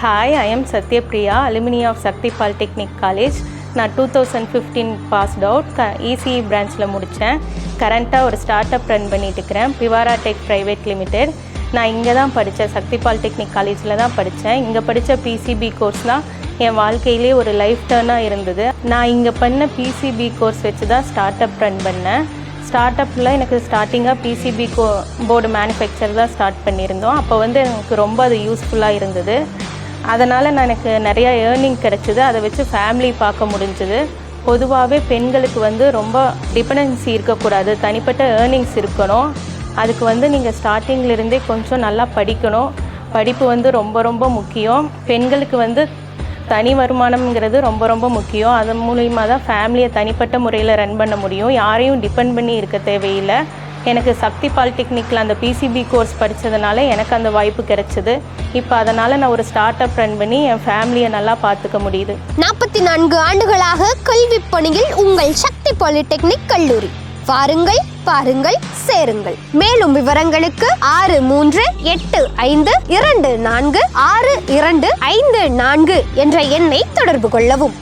Hi, I am Satyapriya, alumni of Sakti Polytechnic College. நான் 2015 passed out ECE பிரான்ச்சில் முடித்தேன். கரண்ட்டாக ஒரு ஸ்டார்ட் அப் ரன் பண்ணிட்டு இருக்கிறேன், பிவாரா டெக் ப்ரைவேட் லிமிடெட். நான் இங்கே தான் படித்தேன், சக்தி பாலிடெக்னிக் காலேஜில் தான் படித்தேன். இங்கே படித்த பிசிபி கோர்ஸ் தான் என் வாழ்க்கையிலே ஒரு லைஃப் டர்னாக இருந்தது. நான் இங்கே பண்ண பிசிபி கோர்ஸ் வச்சு தான் ஸ்டார்ட் அப் ரன் பண்ணேன். ஸ்டார்ட் அப்பில் எனக்கு ஸ்டார்டிங்காக பிசிபி போர்டு மேனுஃபேக்சர் தான் ஸ்டார்ட் பண்ணியிருந்தோம். அப்போ எனக்கு ரொம்ப அது யூஸ்ஃபுல்லாக இருந்தது. அதனால் எனக்கு நிறையா ஏர்னிங் கிடச்சிது. அதை வச்சு ஃபேமிலி பார்க்க முடிஞ்சுது. பொதுவாகவே பெண்களுக்கு ரொம்ப டிபெண்டன்சி இருக்கக்கூடாது, தனிப்பட்ட ஏர்னிங்ஸ் இருக்கணும். அதுக்கு நீங்கள் ஸ்டார்டிங்கிலிருந்தே கொஞ்சம் நல்லா படிக்கணும். படிப்பு ரொம்ப ரொம்ப முக்கியம். பெண்களுக்கு தனி வருமானம்ங்கிறது ரொம்ப ரொம்ப முக்கியம். அது மூலிமா தான் ஃபேமிலியை தனிப்பட்ட முறையில் ரன் பண்ண முடியும். யாரையும் டிபெண்ட் பண்ணி இருக்க தேவையில்லை. எனக்கு சக்தி பாலிடெக்னிக்கில் அந்த பிசிபி கோர்ஸ் படித்ததுனால எனக்கு அந்த வாய்ப்பு கிடைச்சிது. இப்போ அதனால் நான் ஒரு ஸ்டார்ட் அப் ரன் பண்ணி என் ஃபேமிலியை நல்லா பார்த்துக்க முடியுது. 44 ஆண்டுகளாக கல்வி பணியில் உங்கள் சக்தி பாலிடெக்னிக் கல்லூரி. வாருங்கள், பாருங்கள், சேருங்கள். மேலும் விவரங்களுக்கு 6385246254 என்ற எண்ணை தொடர்பு கொள்ளவும்.